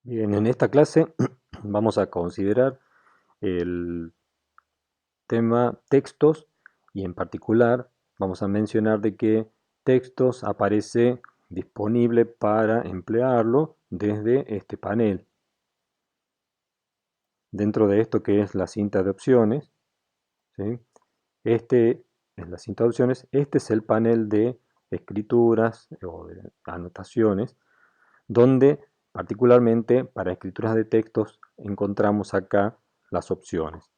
Bien, en esta clase vamos a considerar el tema textos y en particular vamos a mencionar de que textos aparece disponible para emplearlo desde este panel. Dentro de esto que es la cinta de opciones, ¿sí? Este es la cinta de opciones, este es el panel de escrituras o de anotaciones donde particularmente para escrituras de textos encontramos acá las opciones.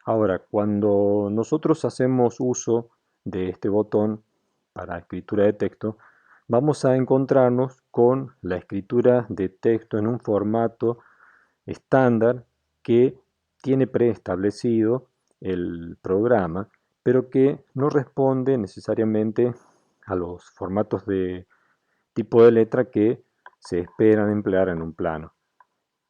Ahora, cuando nosotros hacemos uso de este botón para escritura de texto, vamos a encontrarnos con la escritura de texto en un formato estándar que tiene preestablecido el programa, pero que no responde necesariamente a los formatos de tipo de letra que se esperan emplear en un plano.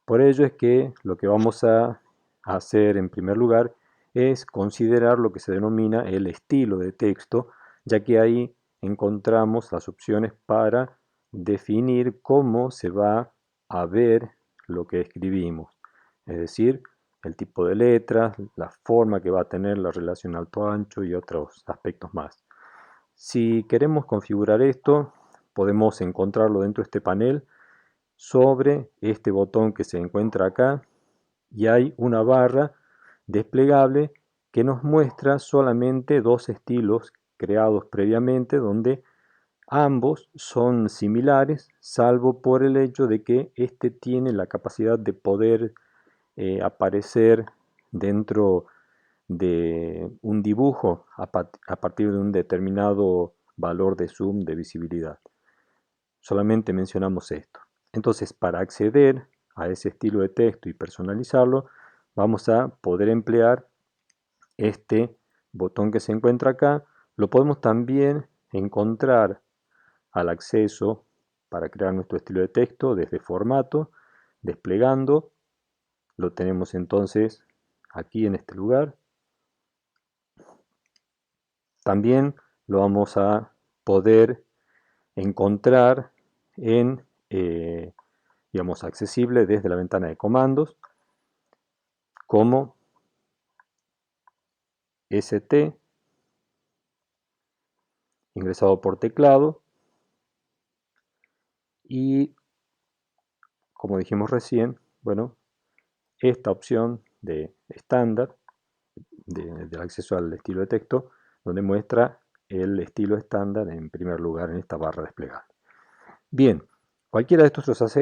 Por ello es que lo que vamos a hacer en primer lugar es considerar lo que se denomina el estilo de texto, ya que ahí encontramos las opciones para definir cómo se va a ver lo que escribimos, es decir, el tipo de letras, la forma que va a tener la relación alto-ancho y otros aspectos más. Si queremos configurar esto, podemos encontrarlo dentro de este panel sobre este botón que se encuentra acá y hay una barra desplegable que nos muestra solamente dos estilos creados previamente donde ambos son similares salvo por el hecho de que este tiene la capacidad de poder aparecer dentro de un dibujo a partir de un determinado valor de zoom de visibilidad. Solamente mencionamos esto. Entonces, para acceder a ese estilo de texto y personalizarlo, vamos a poder emplear este botón que se encuentra acá. Lo podemos también encontrar al acceso para crear nuestro estilo de texto desde formato, desplegando. Lo tenemos entonces aquí en este lugar. También lo vamos a poder encontrar en, digamos, accesible desde la ventana de comandos como ST ingresado por teclado y como dijimos recién, bueno, esta opción de estándar del acceso al estilo de texto donde muestra el estilo estándar en primer lugar en esta barra desplegable. Bien, cualquiera de estos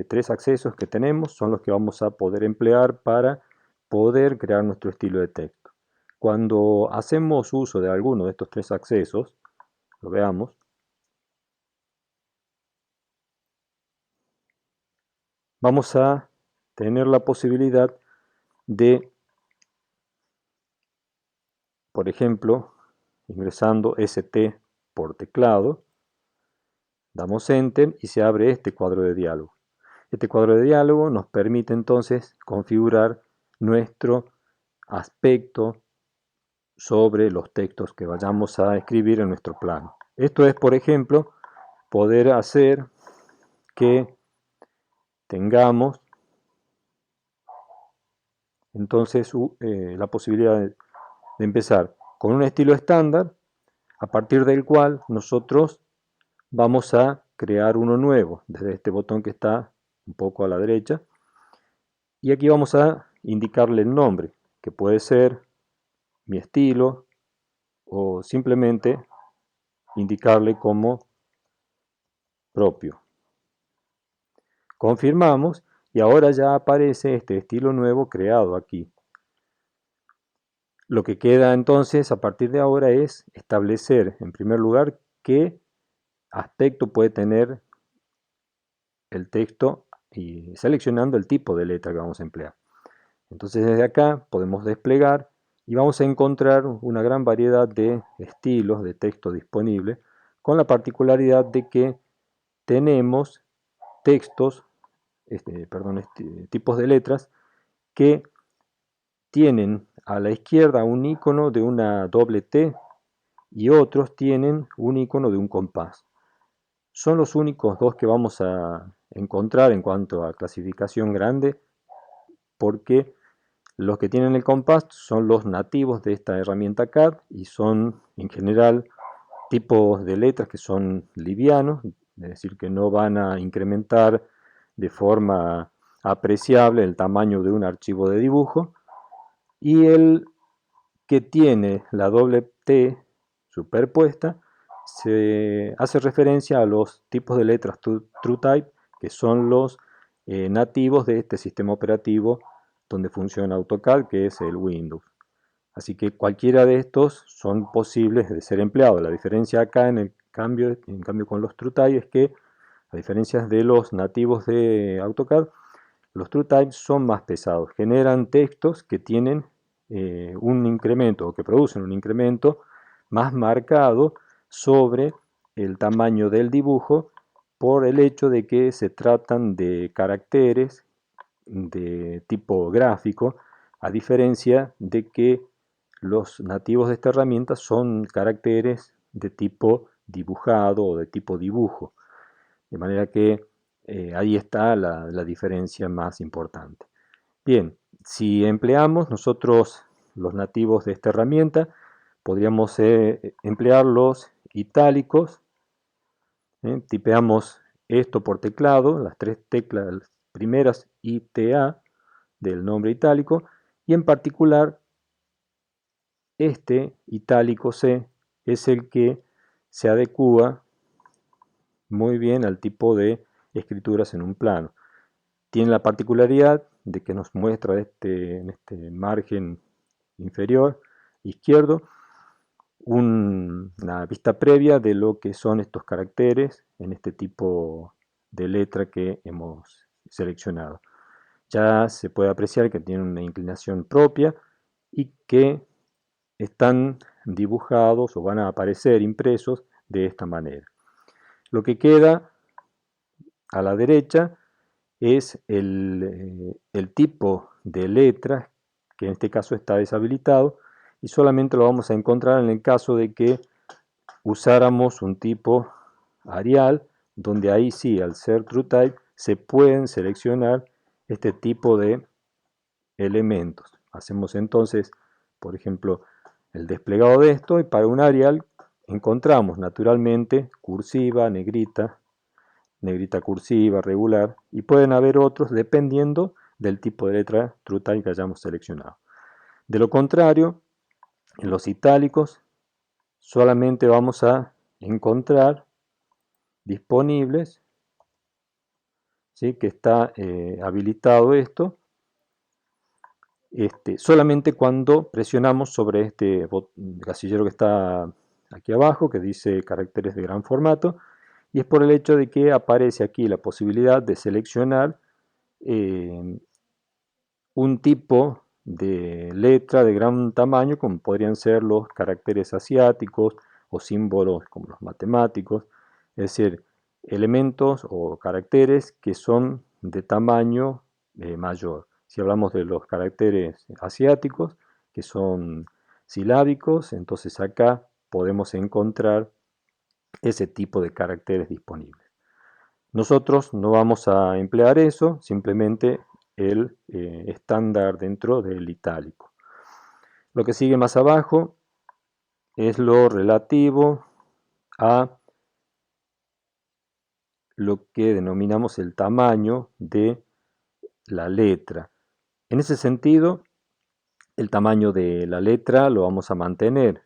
tres accesos que tenemos son los que vamos a poder emplear para poder crear nuestro estilo de texto. Cuando hacemos uso de alguno de estos tres accesos, lo veamos, vamos a tener la posibilidad de, por ejemplo, ingresando ST por teclado, damos Enter y se abre este cuadro de diálogo. Este cuadro de diálogo nos permite entonces configurar nuestro aspecto sobre los textos que vayamos a escribir en nuestro plano. Esto es, por ejemplo, poder hacer que tengamos entonces la posibilidad de empezar con un estilo estándar a partir del cual nosotros vamos a crear uno nuevo desde este botón que está un poco a la derecha y aquí vamos a indicarle el nombre que puede ser mi estilo o simplemente indicarle como propio. Confirmamos y ahora ya aparece este estilo nuevo creado aquí. Lo que queda entonces a partir de ahora es establecer en primer lugar qué aspecto puede tener el texto y seleccionando el tipo de letra que vamos a emplear. Entonces desde acá podemos desplegar y vamos a encontrar una gran variedad de estilos de texto disponibles con la particularidad de que tenemos textos, tipos de letras que tienen a la izquierda un icono de una doble T y otros tienen un icono de un compás. Son los únicos dos que vamos a encontrar en cuanto a clasificación grande, porque los que tienen el compás son los nativos de esta herramienta CAD y son en general tipos de letras que son livianos, es decir, que no van a incrementar de forma apreciable el tamaño de un archivo de dibujo, y el que tiene la doble T superpuesta se hace referencia a los tipos de letras TrueType, que son los nativos de este sistema operativo donde funciona AutoCAD, que es el Windows. Así que cualquiera de estos son posibles de ser empleados. La diferencia acá en cambio con los TrueType es que, a diferencia de los nativos de AutoCAD, los TrueType son más pesados, generan textos que tienen un incremento o que producen un incremento más marcado sobre el tamaño del dibujo por el hecho de que se tratan de caracteres de tipo gráfico, a diferencia de que los nativos de esta herramienta son caracteres de tipo dibujado o de tipo dibujo. De manera que ahí está la diferencia más importante. Bien, si empleamos nosotros los nativos de esta herramienta, podríamos emplear los itálicos. Tipeamos esto por teclado, las tres teclas las primeras ITA del nombre itálico, y en particular este itálico C es el que se adecua muy bien al tipo de escrituras en un plano. Tiene la particularidad de que nos muestra en este margen inferior izquierdo una vista previa de lo que son estos caracteres en este tipo de letra que hemos seleccionado. Ya se puede apreciar que tiene una inclinación propia y que están dibujados o van a aparecer impresos de esta manera. Lo que queda a la derecha es el tipo de letra, que en este caso está deshabilitado, y solamente lo vamos a encontrar en el caso de que usáramos un tipo Arial, donde ahí sí, al ser TrueType, se pueden seleccionar este tipo de elementos. Hacemos entonces, por ejemplo, el desplegado de esto, y para un Arial encontramos naturalmente cursiva, negrita, negrita cursiva, regular, y pueden haber otros dependiendo del tipo de letra TrueType que hayamos seleccionado. De lo contrario, en los itálicos solamente vamos a encontrar disponibles, ¿sí? Que está habilitado esto, solamente cuando presionamos sobre este casillero que está aquí abajo, que dice caracteres de gran formato, y es por el hecho de que aparece aquí la posibilidad de seleccionar un tipo de letra de gran tamaño, como podrían ser los caracteres asiáticos o símbolos como los matemáticos, es decir, elementos o caracteres que son de tamaño mayor. Si hablamos de los caracteres asiáticos, que son silábicos, entonces acá podemos encontrar ese tipo de caracteres disponibles. Nosotros no vamos a emplear eso, simplemente el estándar dentro del itálico. Lo que sigue más abajo es lo relativo a lo que denominamos el tamaño de la letra. En ese sentido, el tamaño de la letra lo vamos a mantener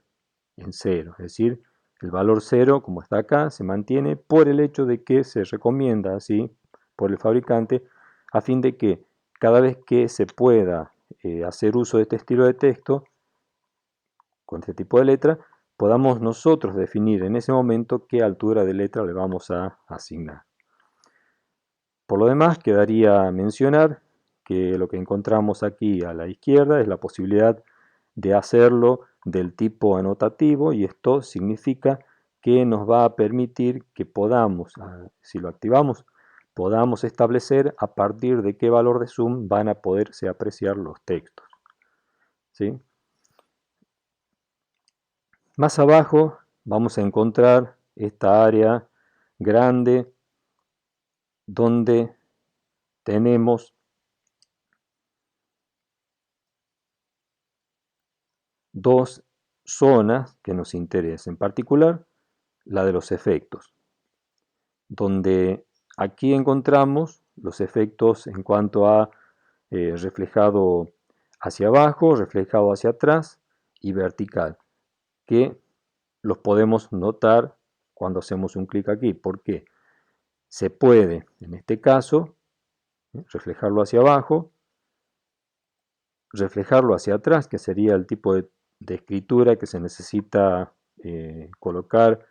en 0, es decir, el valor 0, como está acá, se mantiene por el hecho de que se recomienda así por el fabricante, a fin de que cada vez que se pueda hacer uso de este estilo de texto, con este tipo de letra, podamos nosotros definir en ese momento qué altura de letra le vamos a asignar. Por lo demás, quedaría mencionar que lo que encontramos aquí a la izquierda es la posibilidad de hacerlo del tipo anotativo, y esto significa que nos va a permitir que podamos, si lo activamos, podamos establecer a partir de qué valor de zoom van a poderse apreciar los textos. ¿Sí? Más abajo vamos a encontrar esta área grande donde tenemos dos zonas que nos interesan, en particular la de los efectos, donde aquí encontramos los efectos en cuanto a reflejado hacia abajo, reflejado hacia atrás y vertical, que los podemos notar cuando hacemos un clic aquí. ¿Por qué? Se puede, en este caso, reflejarlo hacia abajo, reflejarlo hacia atrás, que sería el tipo de escritura que se necesita colocar,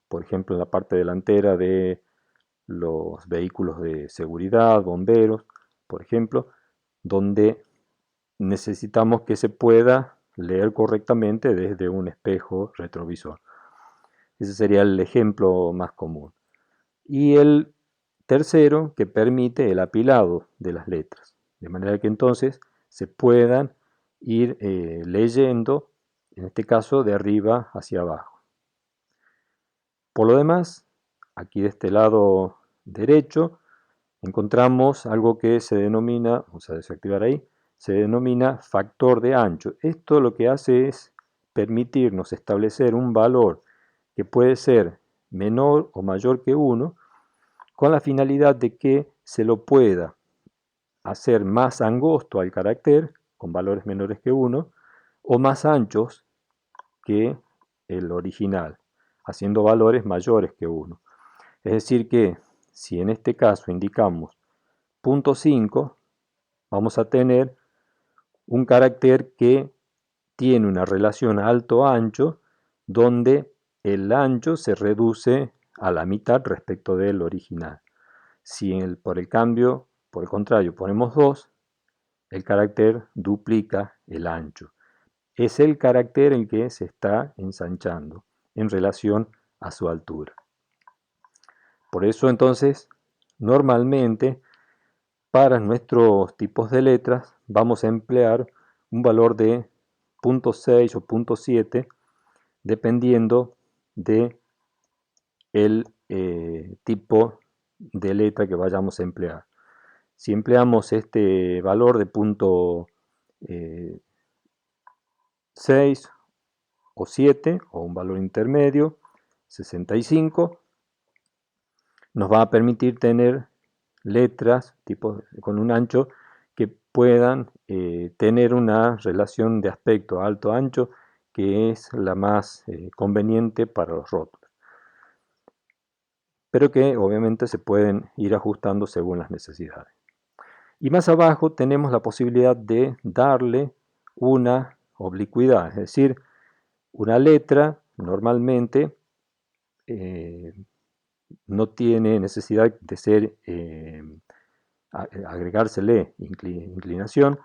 por ejemplo, en la parte delantera de los vehículos de seguridad, bomberos, por ejemplo, donde necesitamos que se pueda leer correctamente desde un espejo retrovisor. Ese sería el ejemplo más común. Y el tercero, que permite el apilado de las letras, de manera que entonces se puedan ir leyendo, en este caso de arriba hacia abajo. Por lo demás, aquí de este lado derecho, encontramos algo que se denomina, vamos a desactivar ahí, se denomina factor de ancho. Esto lo que hace es permitirnos establecer un valor que puede ser menor o mayor que 1, con la finalidad de que se lo pueda hacer más angosto al carácter, con valores menores que 1, o más anchos que el original, haciendo valores mayores que 1. Es decir que si en este caso indicamos 0.5, vamos a tener un carácter que tiene una relación alto-ancho, donde el ancho se reduce a la mitad respecto del original. Si por el contrario, ponemos 2, el carácter duplica el ancho. Es el carácter en que se está ensanchando en relación a su altura. Por eso entonces, normalmente, para nuestros tipos de letras vamos a emplear un valor de 0.6 o 0.7 dependiendo de el tipo de letra que vayamos a emplear. Si empleamos este valor de 0.6 o 7 o un valor intermedio, 65, nos va a permitir tener letras con un ancho que puedan tener una relación de aspecto alto-ancho que es la más conveniente para los rótulos, pero que obviamente se pueden ir ajustando según las necesidades. Y más abajo tenemos la posibilidad de darle una oblicuidad, es decir, una letra normalmente no tiene necesidad de ser agregársele inclinación,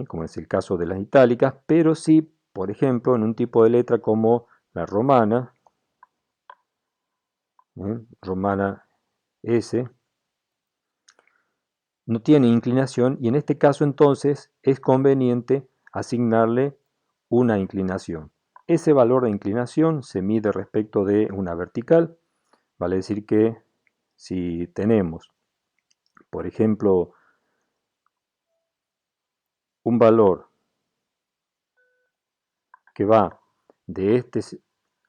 como es el caso de las itálicas, pero sí, por ejemplo, en un tipo de letra como la romana, romana S, no tiene inclinación y en este caso entonces es conveniente asignarle una inclinación. Ese valor de inclinación se mide respecto de una vertical, vale decir que si tenemos, por ejemplo, un valor que va de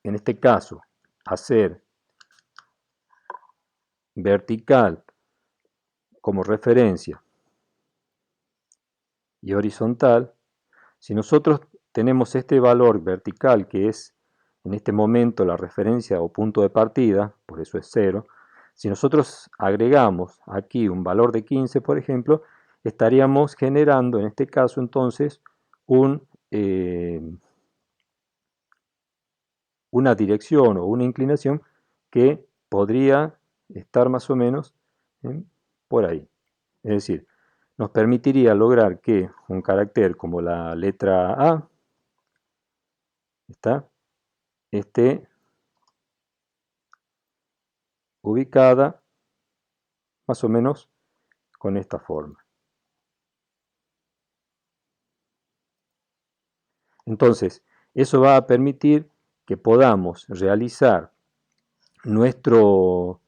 en este caso, a ser vertical como referencia y horizontal, si nosotros tenemos este valor vertical que es en este momento la referencia o punto de partida, por eso es 0, si nosotros agregamos aquí un valor de 15, por ejemplo, estaríamos generando en este caso entonces una dirección o una inclinación que podría estar más o menos por ahí. Es decir, nos permitiría lograr que un carácter como la letra A esté ubicada más o menos con esta forma. Entonces, eso va a permitir que podamos realizar nuestro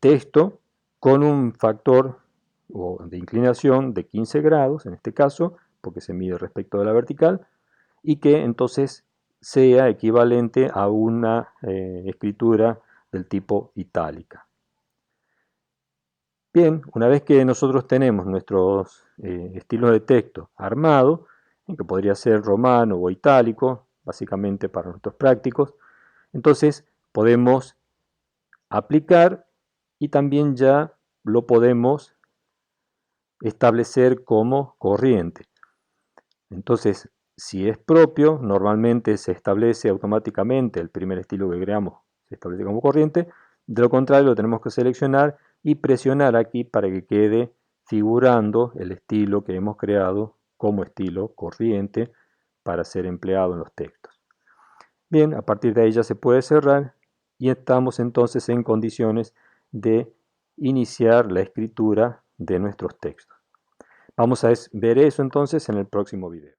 texto con un factor de inclinación de 15 grados, en este caso, porque se mide respecto de la vertical, y que entonces sea equivalente a una escritura del tipo itálica. Bien, una vez que nosotros tenemos nuestros estilos de texto armados, que podría ser romano o itálico, básicamente para nuestros prácticos, entonces podemos aplicar y también ya lo podemos establecer como corriente. Entonces, si es propio, normalmente se establece automáticamente el primer estilo que creamos, se establece como corriente. De lo contrario, lo tenemos que seleccionar y presionar aquí para que quede figurando el estilo que hemos creado como estilo corriente para ser empleado en los textos. Bien, a partir de ahí ya se puede cerrar y estamos entonces en condiciones de iniciar la escritura de nuestros textos. Vamos a ver eso entonces en el próximo video.